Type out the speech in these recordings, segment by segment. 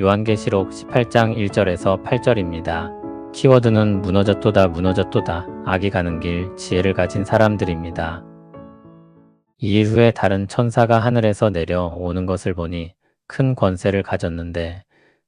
요한계시록 18장 1절에서 8절입니다. 키워드는 무너졌도다 무너졌도다. 악이 가는 길, 지혜를 가진 사람들입니다. 이 후에 다른 천사가 하늘에서 내려오는 것을 보니 큰 권세를 가졌는데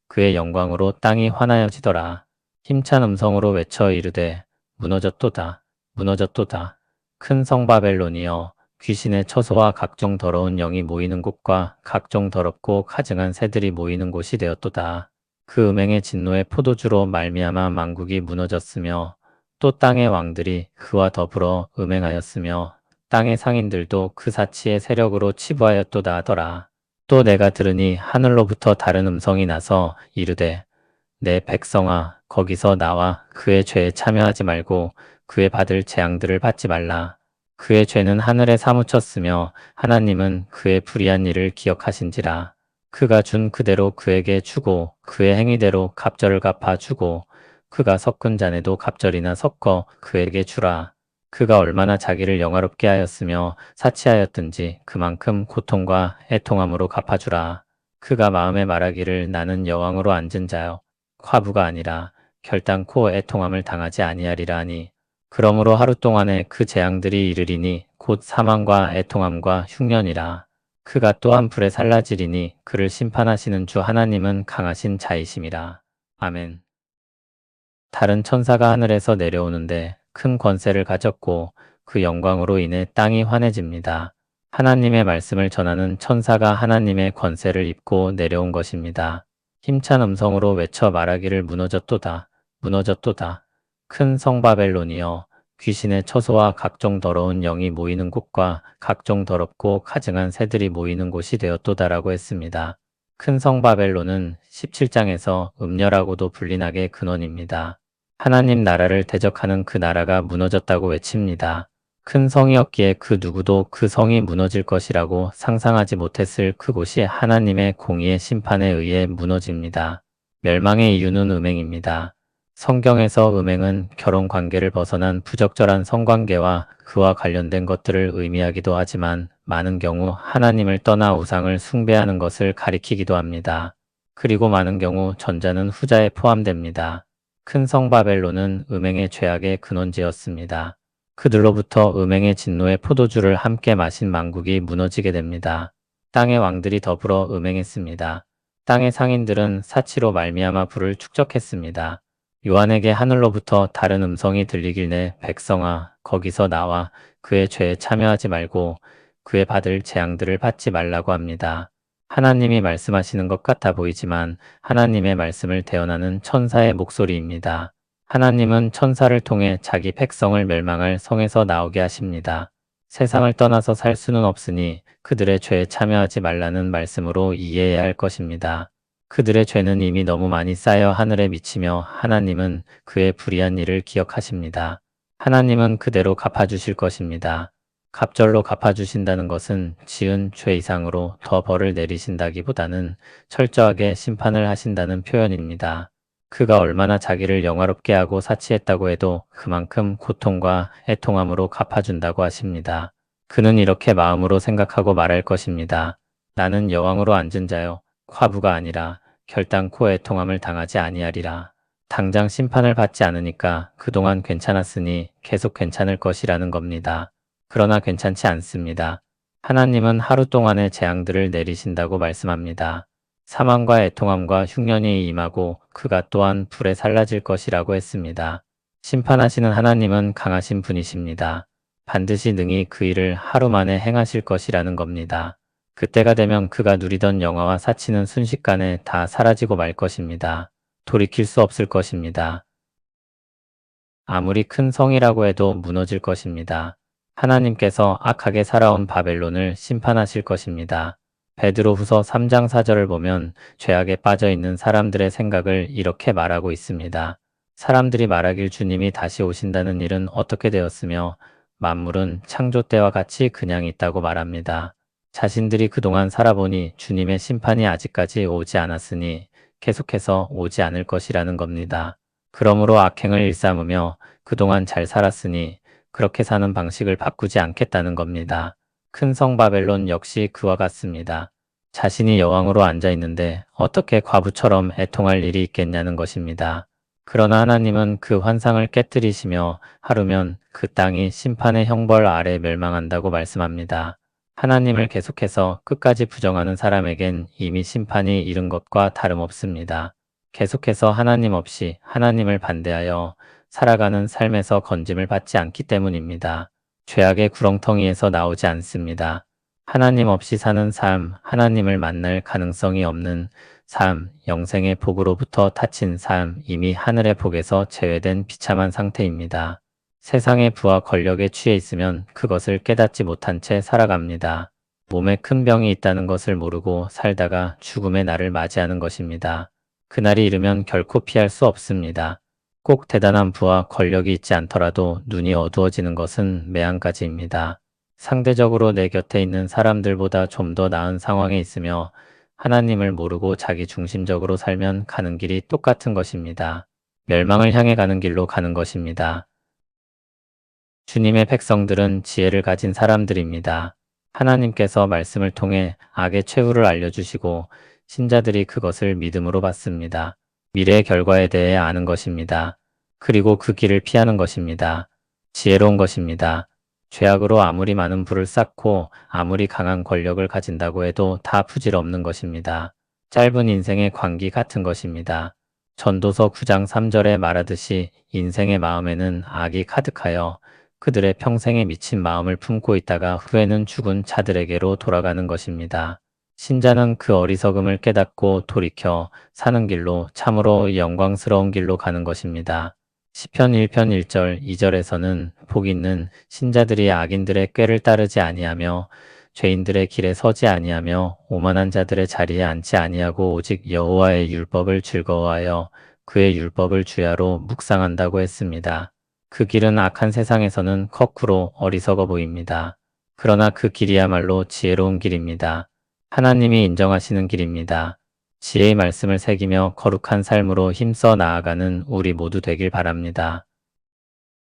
그의 영광으로 땅이 환하여지더라. 힘찬 음성으로 외쳐 이르되 무너졌도다 무너졌도다. 큰 성 바벨론이여, 귀신의 처소와 각종 더러운 영이 모이는 곳과 각종 더럽고 가증한 새들이 모이는 곳이 되었도다. 그 음행의 진노의 포도주로 말미암아 만국이 무너졌으며 또 땅의 왕들이 그와 더불어 음행하였으며 땅의 상인들도 그 사치의 세력으로 치부하였도다 하더라. 또 내가 들으니 하늘로부터 다른 음성이 나서 이르되 내 백성아, 거기서 나와 그의 죄에 참여하지 말고 그의 받을 재앙들을 받지 말라. 그의 죄는 하늘에 사무쳤으며 하나님은 그의 불의한 일을 기억하신지라. 그가 준 그대로 그에게 주고 그의 행위대로 갑절을 갚아 주고 그가 섞은 잔에도 갑절이나 섞어 그에게 주라. 그가 얼마나 자기를 영화롭게 하였으며 사치하였든지 그만큼 고통과 애통함으로 갚아주라. 그가 마음에 말하기를 나는 여왕으로 앉은 자요 과부가 아니라 결단코 애통함을 당하지 아니하리라 하니, 그러므로 하루 동안에 그 재앙들이 이르리니 곧 사망과 애통함과 흉년이라. 그가 또한 불에 살라지리니 그를 심판하시는 주 하나님은 강하신 자이심이라. 아멘. 다른 천사가 하늘에서 내려오는데 큰 권세를 가졌고 그 영광으로 인해 땅이 환해집니다. 하나님의 말씀을 전하는 천사가 하나님의 권세를 입고 내려온 것입니다. 힘찬 음성으로 외쳐 말하기를 무너졌도다 무너졌도다. 큰 성 바벨론이여, 귀신의 처소와 각종 더러운 영이 모이는 곳과 각종 더럽고 가증한 새들이 모이는 곳이 되었도다라고 했습니다. 큰 성 바벨론은 17장에서 음녀라고도 불린 악의 근원입니다. 하나님 나라를 대적하는 그 나라가 무너졌다고 외칩니다. 큰 성이었기에 그 누구도 그 성이 무너질 것이라고 상상하지 못했을 그곳이 하나님의 공의의 심판에 의해 무너집니다. 멸망의 이유는 음행입니다. 성경에서 음행은 결혼 관계를 벗어난 부적절한 성관계와 그와 관련된 것들을 의미하기도 하지만 많은 경우 하나님을 떠나 우상을 숭배하는 것을 가리키기도 합니다. 그리고 많은 경우 전자는 후자에 포함됩니다. 큰 성 바벨론은 음행의 죄악의 근원지였습니다. 그들로부터 음행의 진노의 포도주를 함께 마신 만국이 무너지게 됩니다. 땅의 왕들이 더불어 음행했습니다. 땅의 상인들은 사치로 말미암아 부를 축적했습니다. 요한에게 하늘로부터 다른 음성이 들리길 내 백성아, 거기서 나와 그의 죄에 참여하지 말고 그의 받을 재앙들을 받지 말라고 합니다. 하나님이 말씀하시는 것 같아 보이지만 하나님의 말씀을 대언하는 천사의 목소리입니다. 하나님은 천사를 통해 자기 백성을 멸망할 성에서 나오게 하십니다. 세상을 떠나서 살 수는 없으니 그들의 죄에 참여하지 말라는 말씀으로 이해해야 할 것입니다. 그들의 죄는 이미 너무 많이 쌓여 하늘에 미치며 하나님은 그의 불의한 일을 기억하십니다. 하나님은 그대로 갚아주실 것입니다. 갑절로 갚아주신다는 것은 지은 죄 이상으로 더 벌을 내리신다기보다는 철저하게 심판을 하신다는 표현입니다. 그가 얼마나 자기를 영화롭게 하고 사치했다고 해도 그만큼 고통과 애통함으로 갚아준다고 하십니다. 그는 이렇게 마음으로 생각하고 말할 것입니다. 나는 여왕으로 앉은 자요 과부가 아니라 결단코 애통함을 당하지 아니하리라. 당장 심판을 받지 않으니까 그동안 괜찮았으니 계속 괜찮을 것이라는 겁니다. 그러나 괜찮지 않습니다. 하나님은 하루 동안의 재앙들을 내리신다고 말씀합니다. 사망과 애통함과 흉년이 임하고 그가 또한 불에 살라질 것이라고 했습니다. 심판하시는 하나님은 강하신 분이십니다. 반드시 능히 그 일을 하루 만에 행하실 것이라는 겁니다. 그때가 되면 그가 누리던 영화와 사치는 순식간에 다 사라지고 말 것입니다. 돌이킬 수 없을 것입니다. 아무리 큰 성이라고 해도 무너질 것입니다. 하나님께서 악하게 살아온 바벨론을 심판하실 것입니다. 베드로후서 3장 4절을 보면 죄악에 빠져 있는 사람들의 생각을 이렇게 말하고 있습니다. 사람들이 말하길 주님이 다시 오신다는 일은 어떻게 되었으며 만물은 창조 때와 같이 그냥 있다고 말합니다. 자신들이 그동안 살아보니 주님의 심판이 아직까지 오지 않았으니 계속해서 오지 않을 것이라는 겁니다. 그러므로 악행을 일삼으며 그동안 잘 살았으니 그렇게 사는 방식을 바꾸지 않겠다는 겁니다. 큰 성 바벨론 역시 그와 같습니다. 자신이 여왕으로 앉아 있는데 어떻게 과부처럼 애통할 일이 있겠냐는 것입니다. 그러나 하나님은 그 환상을 깨뜨리시며 하루면 그 땅이 심판의 형벌 아래 멸망한다고 말씀합니다. 하나님을 계속해서 끝까지 부정하는 사람에겐 이미 심판이 이른 것과 다름없습니다. 계속해서 하나님 없이 하나님을 반대하여 살아가는 삶에서 건짐을 받지 않기 때문입니다. 죄악의 구렁텅이에서 나오지 않습니다. 하나님 없이 사는 삶, 하나님을 만날 가능성이 없는 삶, 영생의 복으로부터 닫힌 삶, 이미 하늘의 복에서 제외된 비참한 상태입니다. 세상의 부와 권력에 취해 있으면 그것을 깨닫지 못한 채 살아갑니다. 몸에 큰 병이 있다는 것을 모르고 살다가 죽음의 날을 맞이하는 것입니다. 그날이 이르면 결코 피할 수 없습니다. 꼭 대단한 부와 권력이 있지 않더라도 눈이 어두워지는 것은 매한가지입니다. 상대적으로 내 곁에 있는 사람들보다 좀 더 나은 상황에 있으며 하나님을 모르고 자기 중심적으로 살면 가는 길이 똑같은 것입니다. 멸망을 향해 가는 길로 가는 것입니다. 주님의 백성들은 지혜를 가진 사람들입니다. 하나님께서 말씀을 통해 악의 최후를 알려주시고 신자들이 그것을 믿음으로 받습니다. 미래의 결과에 대해 아는 것입니다. 그리고 그 길을 피하는 것입니다. 지혜로운 것입니다. 죄악으로 아무리 많은 부를 쌓고 아무리 강한 권력을 가진다고 해도 다 부질없는 것입니다. 짧은 인생의 광기 같은 것입니다. 전도서 9장 3절에 말하듯이 인생의 마음에는 악이 가득하여 그들의 평생에 미친 마음을 품고 있다가 후에는 죽은 자들에게로 돌아가는 것입니다. 신자는 그 어리석음을 깨닫고 돌이켜 사는 길로 참으로 영광스러운 길로 가는 것입니다. 시편 1편 1절 2절에서는 복 있는 신자들이 악인들의 꾀를 따르지 아니하며 죄인들의 길에 서지 아니하며 오만한 자들의 자리에 앉지 아니하고 오직 여호와의 율법을 즐거워하여 그의 율법을 주야로 묵상한다고 했습니다. 그 길은 악한 세상에서는 거꾸로 어리석어 보입니다. 그러나 그 길이야말로 지혜로운 길입니다. 하나님이 인정하시는 길입니다. 지혜의 말씀을 새기며 거룩한 삶으로 힘써 나아가는 우리 모두 되길 바랍니다.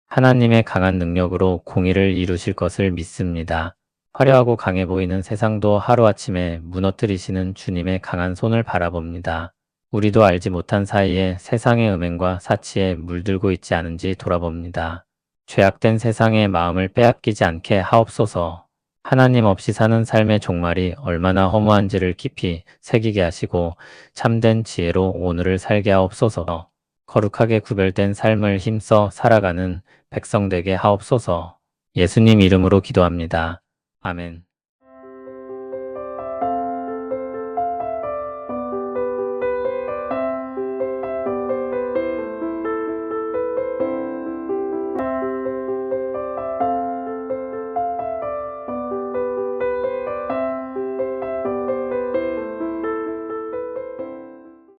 하나님의 강한 능력으로 공의를 이루실 것을 믿습니다. 화려하고 강해 보이는 세상도 하루아침에 무너뜨리시는 주님의 강한 손을 바라봅니다. 우리도 알지 못한 사이에 세상의 음행과 사치에 물들고 있지 않은지 돌아봅니다. 죄악된 세상의 마음을 빼앗기지 않게 하옵소서. 하나님 없이 사는 삶의 종말이 얼마나 허무한지를 깊이 새기게 하시고 참된 지혜로 오늘을 살게 하옵소서. 거룩하게 구별된 삶을 힘써 살아가는 백성 되게 하옵소서. 예수님 이름으로 기도합니다. 아멘.